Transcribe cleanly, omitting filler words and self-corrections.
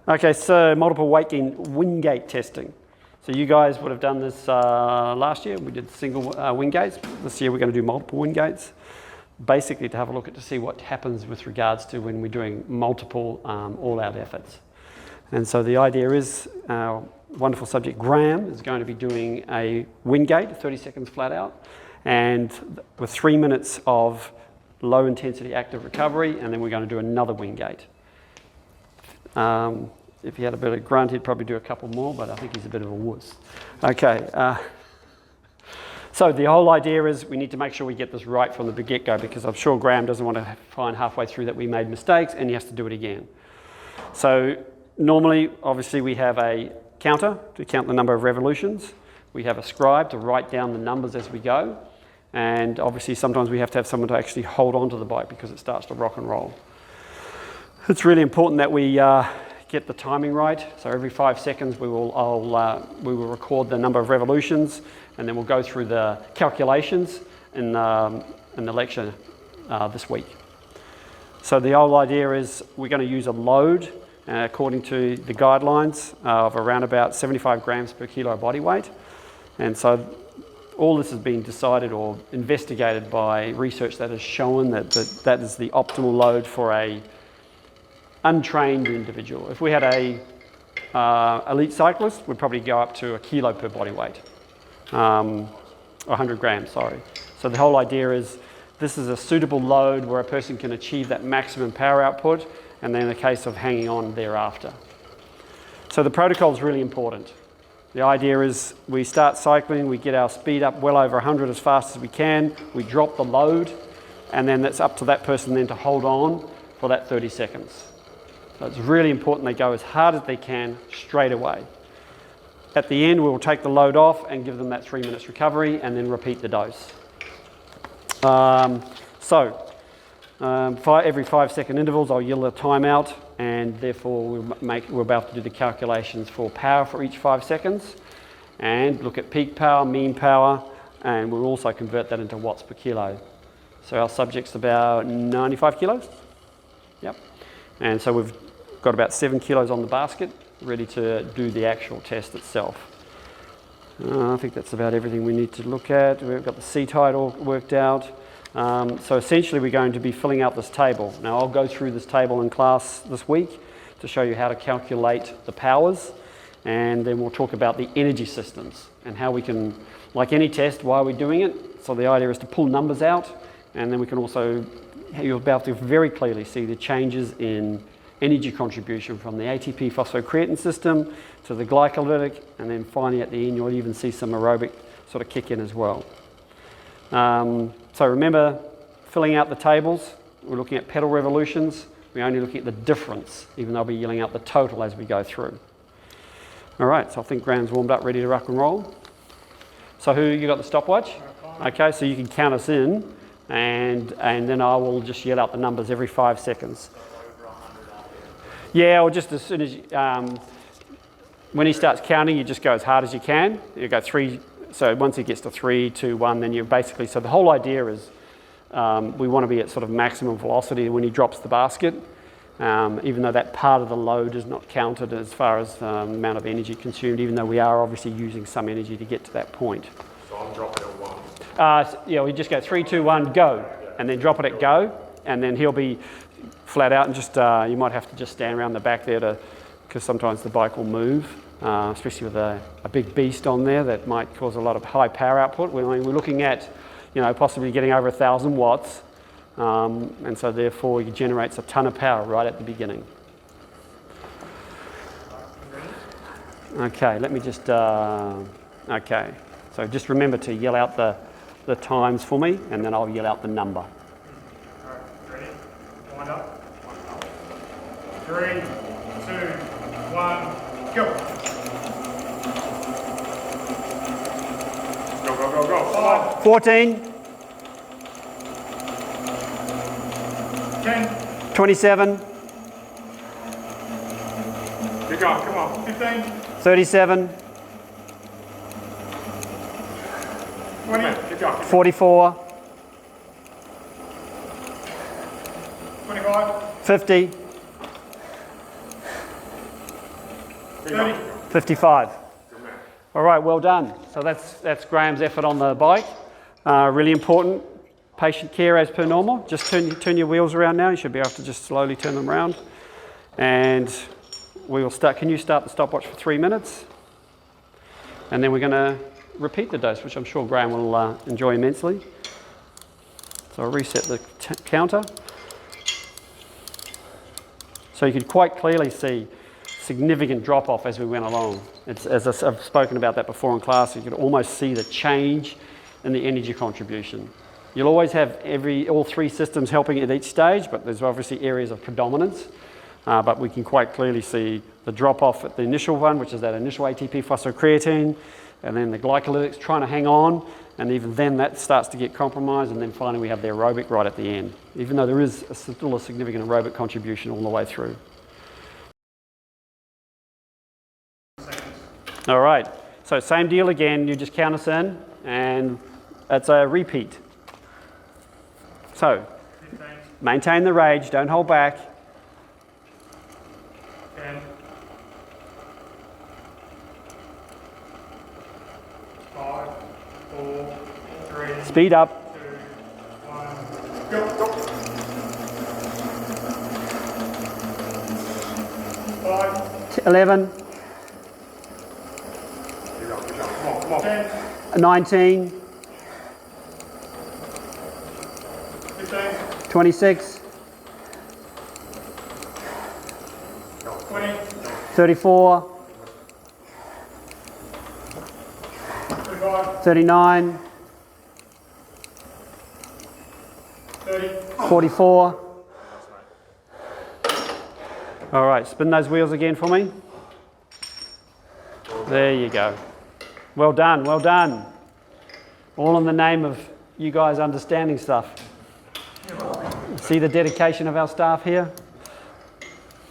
Okay, so multiple wingate testing. So you guys would have done this last year. We did single wingates. This year we're going to do multiple wingates, basically to have a look at to see what happens with regards to when we're doing multiple all-out efforts. And so the idea is our wonderful subject Graham is going to be doing a wingate, 30 seconds flat out, and with 3 minutes of low intensity active recovery, and then we're going to do another wingate. If he had a bit of grunt, he'd probably do a couple more, but I think he's a bit of a wuss. Okay, so the whole idea is we need to make sure we get this right from the get-go, because I'm sure Graham doesn't want to find halfway through that we made mistakes and he has to do it again. So normally, obviously, we have a counter to count the number of revolutions. We have a scribe to write down the numbers as we go. And obviously, sometimes we have to have someone to actually hold on to the bike because it starts to rock and roll. It's really important that we get the timing right. So every 5 seconds we will record the number of revolutions, and then we'll go through the calculations in the lecture this week. So the whole idea is we're going to use a load according to the guidelines of around about 75 grams per kilo body weight. And so all this has been decided or investigated by research that has shown that that is the optimal load for a untrained individual. If we had a elite cyclist, we'd probably go up to a kilo per body weight, 100 grams, sorry. So the whole idea is this is a suitable load where a person can achieve that maximum power output, and then a case of hanging on thereafter. So the protocol is really important. The idea is we start cycling, we get our speed up well over 100 as fast as we can, we drop the load, and then it's up to that person then to hold on for that 30 seconds. So it's really important they go as hard as they can straight away. At the end, we'll take the load off and give them that 3 minutes recovery and then repeat the dose. Every 5 second intervals, I'll yell a timeout, and therefore we're about to do the calculations for power for each 5 seconds and look at peak power, mean power, and we'll also convert that into watts per kilo. So our subject's about 95 kilos. Yep. And so we've got about 7 kilos on the basket, ready to do the actual test itself. I think that's about everything we need to look at. We've got the seat height all worked out. So essentially we're going to be filling out this table. Now I'll go through this table in class this week to show you how to calculate the powers, and then we'll talk about the energy systems and how we can, like any test, why are we doing it? So the idea is to pull numbers out, and then we can also, you'll be able to very clearly see the changes in energy contribution from the ATP phosphocreatine system to the glycolytic, and then finally at the end you'll even see some aerobic sort of kick in as well. So remember, filling out the tables, we're looking at pedal revolutions. We're only looking at the difference, even though I'll be yelling out the total as we go through. All right, so I think Graham's warmed up, ready to rock and roll. So you got the stopwatch? Okay, so you can count us in, and then I will just yell out the numbers every 5 seconds. Yeah, or just as soon as when he starts counting, you just go as hard as you can. You go 3. So once he gets to 3, 2, 1, then you're basically, so the whole idea is we want to be at sort of maximum velocity when he drops the basket, even though that part of the load is not counted as far as the amount of energy consumed, even though we are obviously using some energy to get to that point. So I'm dropping at 1. Yeah, we just go 3, 2, 1, go, and then drop it at go, and then he'll be flat out, and just you might have to just stand around the back there because sometimes the bike will move. Especially with a big beast on there that might cause a lot of high power output. We're looking at, possibly getting over 1,000 watts, and so therefore it generates a ton of power right at the beginning. Okay, let me just, okay. So just remember to yell out the times for me, and then I'll yell out the number. All right, ready? Wind up. 3, 2, 1, go. Go. 14. 10. 27. Keep going, come on. 15. 37. 20. Keep going. 44. 25. 50. 30. 55. All right, well done. So that's Graham's effort on the bike. Really important. Patient care as per normal. Just turn your wheels around now. You should be able to just slowly turn them around. And we will start. Can you start the stopwatch for 3 minutes? And then we're going to repeat the dose, which I'm sure Graham will enjoy immensely. So I'll reset the counter. So you could quite clearly see significant drop off as we went along. As I've spoken about that before in class, you could almost see the change in the energy contribution. You'll always have all three systems helping at each stage, but there's obviously areas of predominance. But we can quite clearly see the drop off at the initial one, which is that initial ATP phosphocreatine, and then the glycolytics trying to hang on, and even then that starts to get compromised, and then finally we have the aerobic right at the end, even though there is still a significant aerobic contribution all the way through. All right, so same deal again, you just count us in, and it's a repeat. So, maintain the rage, don't hold back. 10. 5, 4, 3. Speed up. 2, 1. Go. 5. 11. 10. 19. 15. 26. 20. 34. 35. 39. 30. 44. All right, spin those wheels again for me. There you go. Well done, well done. All in the name of you guys understanding stuff. See the dedication of our staff here?